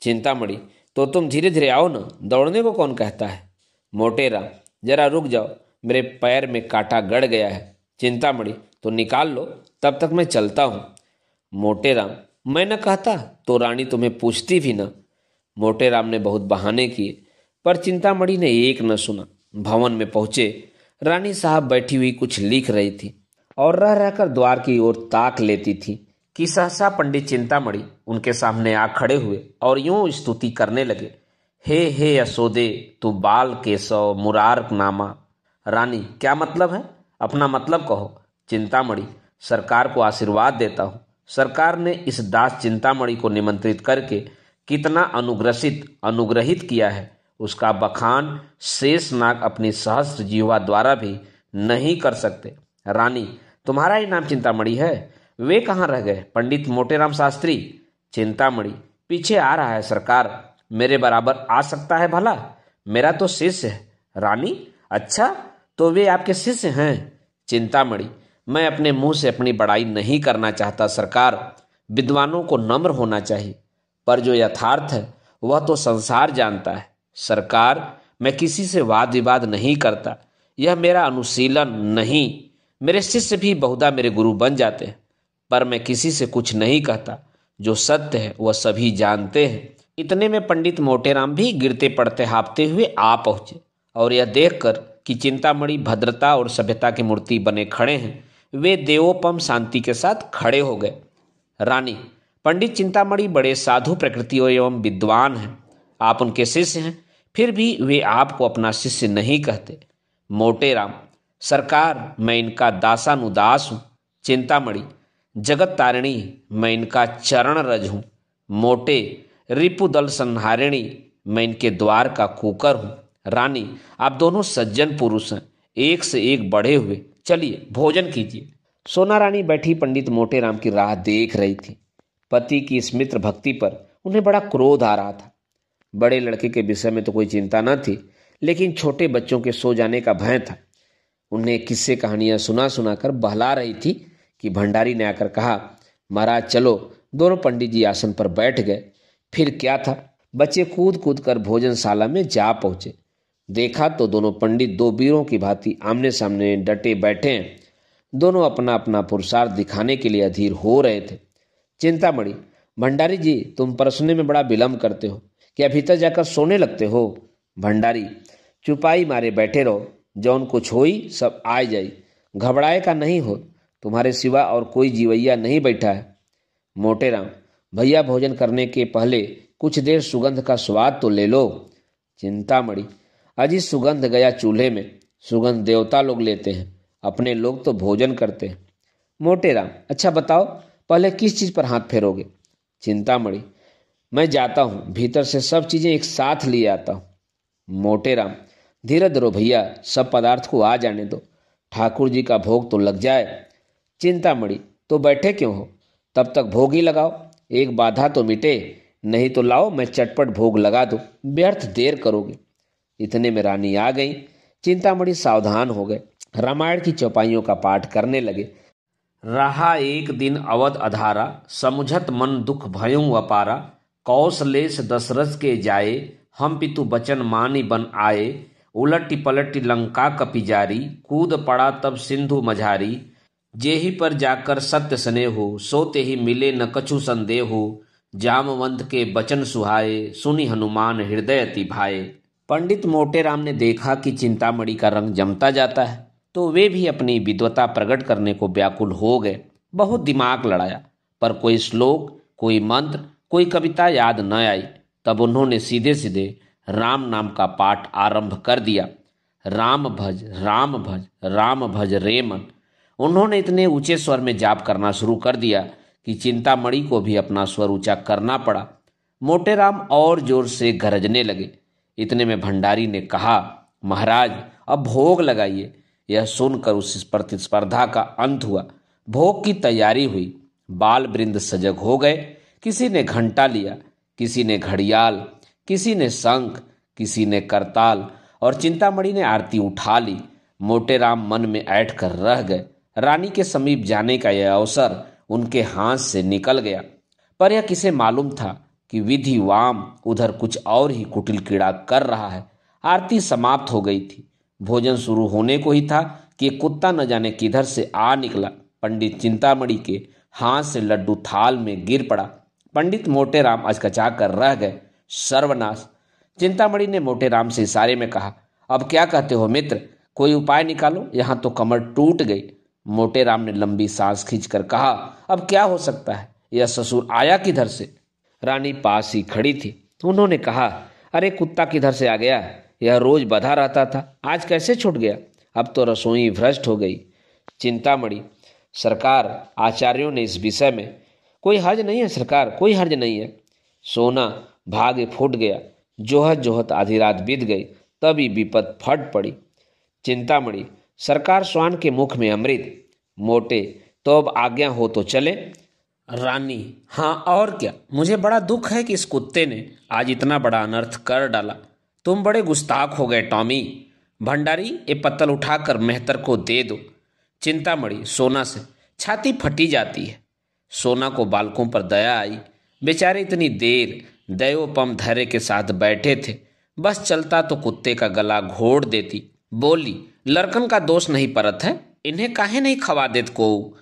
चिंतामणि, तो तुम धीरे धीरे आओ ना, दौड़ने को कौन कहता है? मोटेराम, जरा रुक जाओ, मेरे पैर में कांटा गड़ गया है। चिंतामणि, तो निकाल लो, तब तक मैं चलता हूँ। मोटेराम, मैं न कहता तो रानी तुम्हें पूछती भी न। मोटेराम ने बहुत बहाने किए पर चिंतामणि ने एक न सुना। भवन में पहुंचे। रानी साहब बैठी हुई कुछ लिख रही थी और रह रहकर द्वार की ओर ताक लेती थी कि सहसा पंडित चिंतामणि उनके सामने आ खड़े हुए और यूं स्तुति करने लगे, हे यशोदे, तू बाल केशव मुरार नामा। रानी, क्या मतलब है? अपना मतलब कहो। चिंतामणि, सरकार को आशीर्वाद देता हूँ। सरकार ने इस दास चिंतामणि को निमंत्रित करके कितना अनुग्रहित किया है, उसका बखान शेषनाग अपनी सहस्त्र जीवा द्वारा भी नहीं कर सकते। रानी, तुम्हारा ही नाम चिंतामणि है? वे कहाँ रह गए? पंडित मोटेराम शास्त्री। चिंतामणि, पीछे आ रहा है सरकार, मेरे बराबर आ सकता है भला? मेरा तो शिष्य है। रानी, अच्छा तो वे आपके शिष्य हैं? चिंतामणि, मैं अपने मुंह से अपनी बड़ाई नहीं करना चाहता सरकार। विद्वानों को नम्र होना चाहिए, पर जो यथार्थ है वह तो संसार जानता है। सरकार, मैं किसी से वाद विवाद नहीं करता, यह मेरा अनुशीलन नहीं। मेरे शिष्य भी बहुधा मेरे गुरु बन जाते हैं, पर मैं किसी से कुछ नहीं कहता। जो सत्य है वह सभी जानते हैं। इतने में पंडित मोटेराम भी गिरते पड़ते हाँफते हुए आ पहुंचे, और यह देखकर कि चिंतामणि भद्रता और सभ्यता की मूर्ति बने खड़े हैं, वे देवोपम शांति के साथ खड़े हो गए। रानी, पंडित चिंतामणि बड़े साधु प्रकृति एवं विद्वान हैं। आप उनके शिष्य हैं, फिर भी वे आपको अपना शिष्य नहीं कहते। मोटेराम, सरकार, मैं इनका दासानुदास हूँ। चिंतामणि, जगत तारिणी, मैं इनका चरण रज हूँ। मोटे, रिपुदल संहारिणी, मैं इनके द्वार का कुकर हूँ। रानी, आप दोनों सज्जन पुरुष हैं, एक से एक बढ़े हुए। चलिए भोजन कीजिए। सोना रानी बैठी पंडित मोटेराम की राह देख रही थी। पति की इस मित्र भक्ति पर उन्हें बड़ा क्रोध आ रहा था। बड़े लड़के के विषय में तो कोई चिंता न थी, लेकिन छोटे बच्चों के सो जाने का भय था। उन्हें किस्से कहानियां सुना सुनाकर बहला रही थी कि भंडारी ने आकर कहा, महाराज चलो। दोनों पंडित जी आसन पर बैठ गए। फिर क्या था, बच्चे कूद कूद कर भोजनशाला में जा पहुंचे। देखा तो दोनों पंडित दो वीरों की भांति आमने सामने डटे बैठे हैं। दोनों अपना अपना पुरुषार्थ दिखाने के लिए अधीर हो रहे थे। चिंतामणि, भंडारी जी, तुम परसने में बड़ा विलंब करते हो, क्या भीतर जाकर सोने लगते हो? भंडारी, चुपाई मारे बैठे रहो, जौन कुछ होई सब आ जाई, घबराए का नहीं हो, तुम्हारे सिवा और कोई जीवैया नहीं बैठा है। मोटेराम, भैया भोजन करने के पहले कुछ देर सुगंध का स्वाद तो ले लो। चिंतामणि, अजी सुगंध गया चूल्हे में, सुगंध देवता लोग लेते हैं, अपने लोग तो भोजन करते हैं। मोटेराम, अच्छा बताओ, पहले किस चीज पर हाथ फेरोगे? चिंतामणि, मैं जाता हूं, भीतर से सब चीजें एक साथ लिए आता हूं। मोटेराम, धीरे धरो भैया, सब पदार्थ को आ जाने दो, ठाकुर जी का भोग तो लग जाए। चिंतामणि, तो बैठे क्यों हो, तब तक भोग ही लगाओ, एक बाधा तो मिटे। नहीं तो लाओ मैं चटपट भोग लगा दूं, व्यर्थ देर करोगे। इतने में रानी आ गई। चिंतामणि सावधान हो गए, रामायण की चौपाइयों का पाठ करने लगे। रहा एक दिन अवध अधारा, समुझत मन दुख भयों अपारा। कौशलेश दशरथ के जाए, हम पितु बचन मानी बन आए। उलटी पलटी लंका कपि जारी, कूद पड़ा तब सिंधु मझारी। जेहि पर जाकर सत्य स्नेहु, सोते ही मिले न कछु संदेहु। जामवंत के बचन सुहाए, सुनि हनुमान हृदय अति भाए। पंडित मोटेराम ने देखा कि चिंतामणि का रंग जमता जाता है, तो वे भी अपनी विद्वता प्रकट करने को व्याकुल हो गए। बहुत दिमाग लड़ाया, पर कोई श्लोक, कोई मंत्र, कोई कविता याद न आई। तब उन्होंने सीधे सीधे राम नाम का पाठ आरंभ कर दिया। राम भज राम भज राम भज रे मन। उन्होंने इतने ऊंचे स्वर में जाप करना शुरू कर दिया कि चिंतामणि को भी अपना स्वर ऊंचा करना पड़ा। मोटेराम और जोर से गरजने लगे। इतने में भंडारी ने कहा, महाराज अब भोग लगाइए। यह सुनकर उस प्रतिस्पर्धा का अंत हुआ। भोग की तैयारी हुई। बाल वृंद सजग हो गए। किसी ने घंटा लिया, किसी ने घड़ियाल, किसी ने शंख, किसी ने करताल, और चिंतामणि ने आरती उठा ली। मोटेराम मन में ऐंठ कर रह गए। रानी के समीप जाने का यह अवसर उनके हाथ से निकल गया, पर यह किसे मालूम था कि विधि वाम उधर कुछ और ही कुटिल कीड़ा कर रहा है। आरती समाप्त हो गई थी। भोजन शुरू होने को ही था कि एक कुत्ता न जाने किधर से आ निकला। पंडित चिंतामणि के हाथ से लड्डू थाल में गिर पड़ा। पंडित मोटेराम अचकचा कर रह गए। सर्वनाश! चिंतामणि ने मोटेराम से इशारे में कहा, अब क्या कहते हो मित्र, कोई उपाय निकालो, यहां तो कमर टूट गई। मोटेराम ने लंबी सांस खींचकर कहा, अब क्या हो सकता है, यह ससुर आया किधर से? रानी पास ही खड़ी थी। उन्होंने कहा, अरे कुत्ता किधर से आ गया, यह रोज बंधा रहता था, आज कैसे छूट गया? अब तो रसोई भ्रष्ट हो गई। चिंतामणि, सरकार, आचार्यों ने इस विषय में कोई हर्ज नहीं है सरकार, कोई हर्ज नहीं है। सोना भाग्य फूट गया। जोहत जोहत आधी रात बीत गई, तभी विपद फट पड़ी। चिंतामणि, सरकार, स्वान के मुख में अमृत। मोटे, तो अब आज्ञा हो तो चले। रानी, हाँ और क्या, मुझे बड़ा दुख है कि इस कुत्ते ने आज इतना बड़ा अनर्थ कर डाला। तुम बड़े गुस्ताख हो गए टॉमी। भंडारी, ये पत्तल उठाकर मेहतर को दे दो। चिंतामणि सोना से छाती फटी जाती है। सोना को बालकों पर दया आई। बेचारे इतनी देर दयोपम धैर्य के साथ बैठे थे, बस चलता तो कुत्ते का गला घोड़ देती। बोली, लड़कन का दोष नहीं परत है, इन्हें काहे नहीं खवा देत को।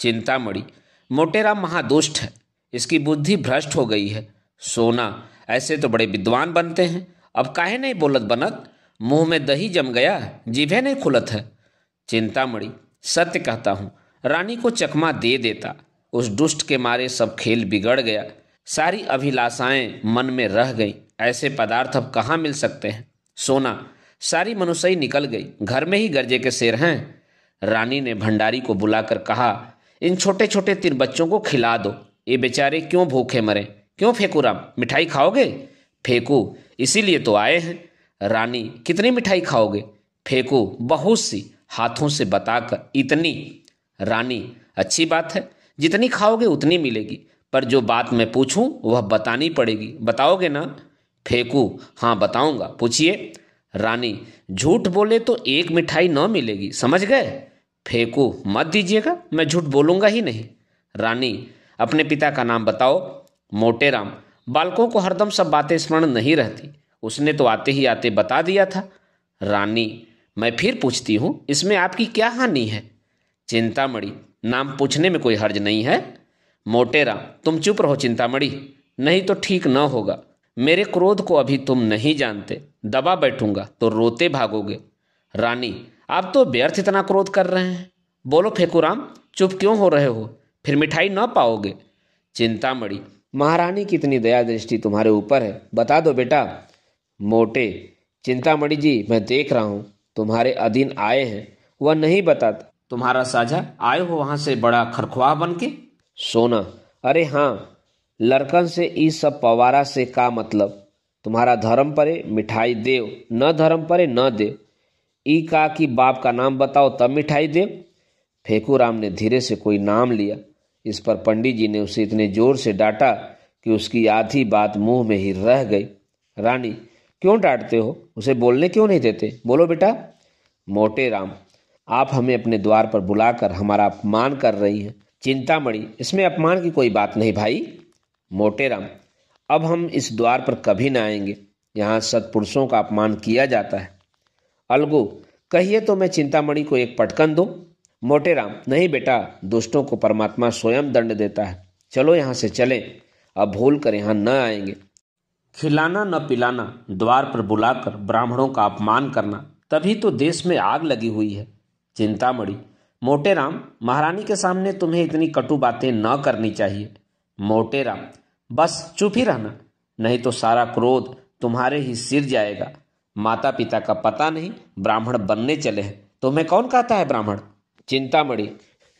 चिंतामणि, मोटेराम महादुष्ट है, इसकी बुद्धि भ्रष्ट हो गई है। सोना, ऐसे तो बड़े विद्वान बनते हैं, अब काहे नहीं बोलत बनत, मुंह में दही जम गया, जीभे नहीं खुलत है। चिंतामणि, सत्य कहता हूं, रानी को चकमा दे देता, उस दुष्ट के मारे सब खेल बिगड़ गया, सारी अभिलाषाएं मन में रह गईं, ऐसे पदार्थ अब कहाँ मिल सकते हैं। सोना, सारी मनुष्यई निकल गई, घर में ही गर्जे के शेर हैं। रानी ने भंडारी को बुलाकर कहा, इन छोटे छोटे 3 बच्चों को खिला दो, ये बेचारे क्यों भूखे मरे। क्यों फेंकू राम, मिठाई खाओगे? फेंकू, इसीलिए तो आए हैं। रानी, कितनी मिठाई खाओगे? फेंकू, बहुत सी, हाथों से बताकर। इतनी? रानी, अच्छी बात है, जितनी खाओगे उतनी मिलेगी, पर जो बात मैं पूछूं वह बतानी पड़ेगी, बताओगे ना? फेंकू, हाँ बताऊंगा, पूछिए। रानी, झूठ बोले तो 1 मिठाई न मिलेगी, समझ गए? फेंकू, मत दीजिएगा, मैं झूठ बोलूंगा ही नहीं। रानी, अपने पिता का नाम बताओ। मोटेराम, बालकों को हरदम सब बातें स्मरण नहीं रहती, उसने तो आते ही आते बता दिया था। रानी, मैं फिर पूछती हूं, इसमें आपकी क्या हानि है? चिंतामणि, नाम पूछने में कोई हर्ज नहीं है। मोटेराम, तुम चुप रहो चिंतामणि, नहीं तो ठीक न होगा। मेरे क्रोध को अभी तुम नहीं जानते, दबा बैठूंगा तो रोते भागोगे। रानी, आप तो व्यर्थ इतना क्रोध कर रहे हैं। बोलो फेंकूराम, चुप क्यों हो रहे हो, फिर मिठाई न पाओगे। चिंतामणि, महारानी की इतनी दया दृष्टि तुम्हारे ऊपर है, बता दो बेटा। मोटे, चिंतामणि जी, मैं देख रहा हूं तुम्हारे अधीन आए हैं, वह नहीं बताता। तुम्हारा साझा आए हो वहां से बड़ा खरख्वाह बन के। सोना, अरे हाँ, लड़कन से इस सब पवारा से का मतलब, तुम्हारा धर्म परे मिठाई देव, न धर्म परे न देव। ई का कि बाप का नाम बताओ तब मिठाई देव। फेंकूराम ने धीरे से कोई नाम लिया। इस पर पंडित जी ने उसे इतने जोर से डांटा कि उसकी आधी बात मुंह में ही रह गई। रानी, क्यों डांटते हो, उसे बोलने क्यों नहीं देते, बोलो बेटा। मोटेराम, आप हमें अपने द्वार पर बुलाकर हमारा अपमान कर रही हैं। चिंतामणि, इसमें अपमान की कोई बात नहीं भाई। मोटेराम, अब हम इस द्वार पर कभी न आएंगे, यहाँ सत्पुरुषों का अपमान किया जाता है। अलगू, कहिए तो मैं चिंतामणि को एक पटकन दूं। मोटेराम, नहीं बेटा, दुष्टों को परमात्मा स्वयं दंड देता है, चलो यहाँ से चलें, अब भूल कर यहाँ न आएंगे। खिलाना न पिलाना, द्वार पर बुलाकर ब्राह्मणों का अपमान करना, तभी तो देश में आग लगी हुई है। चिंतामणि, मोटेराम, महारानी के सामने तुम्हें इतनी कटु बातें न करनी चाहिए। मोटेराम, बस चुप ही रहना, नहीं तो सारा क्रोध तुम्हारे ही सिर जाएगा। माता पिता का पता नहीं, ब्राह्मण बनने चले हैं, तुम्हें कौन कहता है ब्राह्मण। चिंतामणि,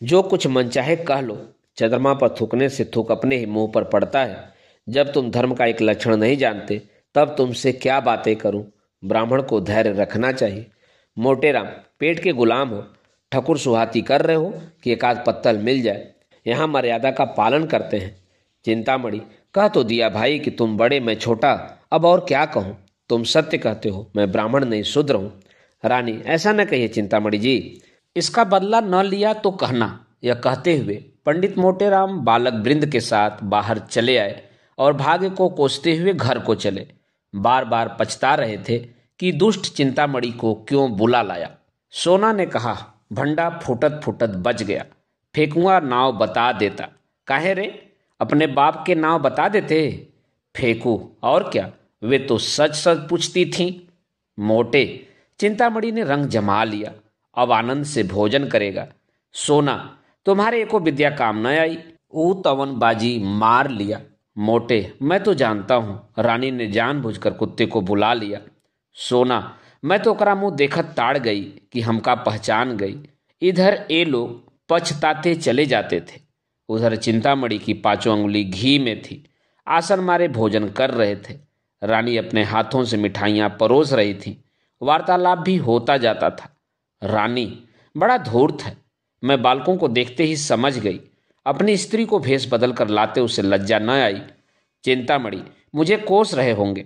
जो कुछ मन चाहे कह लो, चंद्रमा पर थूकने से थूक अपने ही मुंह पर पड़ता है। जब तुम धर्म का एक लक्षण नहीं जानते, तब तुमसे क्या बातें करूं। ब्राह्मण को धैर्य रखना चाहिए। मोटेराम, पेट के गुलाम हो, ठकुर सुहाती कर रहे हो कि एक आध पत्तल मिल जाए, यहाँ मर्यादा का पालन करते हैं। चिंतामणि, कह तो दिया भाई कि तुम बड़े मैं छोटा, अब और क्या कहूँ, तुम सत्य कहते हो, मैं ब्राह्मण नहीं शूद्र हूँ। रानी, ऐसा न कहिए चिंतामणि जी, इसका बदला न लिया तो कहना। यह कहते हुए पंडित मोटेराम बालक वृंद के साथ बाहर चले आए और भाग्य को कोसते हुए घर को चले। बार बार पछता रहे थे कि दुष्ट चिंतामणि को क्यों बुला लाया। सोना ने कहा, भंडा फूटत फूटत बच गया, फेंकुआ नाव बता देता। काहे रे, अपने बाप के नाव बता देते। फेंकू, और क्या, वे तो सच सच पूछती थीं। मोटे, चिंतामणि ने रंग जमा लिया, अब आनंद से भोजन करेगा। सोना, तुम्हारे एको विद्या काम न आई, ऊ तवन बाजी मार लिया। मोटे, मैं तो जानता हूं, रानी ने जानबूझकर कुत्ते को बुला लिया। सोना, मैं तो ओकरा मुंह देखत ताड़ गई कि हमका पहचान गई। इधर ये लोग पछताते चले जाते थे, उधर चिंतामणि की 5 अंगुली घी में थी, आसन मारे भोजन कर रहे थे। रानी अपने हाथों से मिठाइयाँ परोस रही थी, वार्तालाप भी होता जाता था। रानी, बड़ा धूर्त है, मैं बालकों को देखते ही समझ गई, अपनी स्त्री को भेष बदल कर लाते उसे लज्जा न आई। चिंतामणि, मुझे कोस रहे होंगे।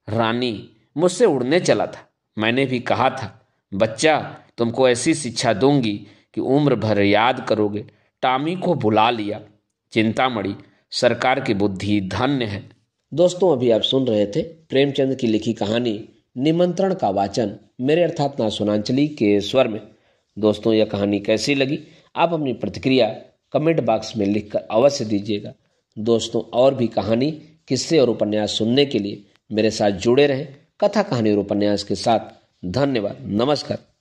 रानी, मुझसे उड़ने चला था, मैंने भी कहा था, बच्चा तुमको ऐसी शिक्षा दूंगी कि उम्र भर याद करोगे, टॉमी को भुला लिया, चिंतामणि, सरकार की बुद्धि धन्य है। दोस्तों, अभी आप सुन रहे थे प्रेमचंद की लिखी कहानी निमंत्रण का वाचन मेरे अर्थात ना सुनांचली के स्वर में। दोस्तों, यह कहानी कैसी लगी आप अपनी प्रतिक्रिया कमेंट बॉक्स में लिखकर अवश्य दीजिएगा। दोस्तों, और भी कहानी, किस्से और उपन्यास सुनने के लिए मेरे साथ जुड़े रहें कथा कहानी और उपन्यास के साथ। धन्यवाद। नमस्कार।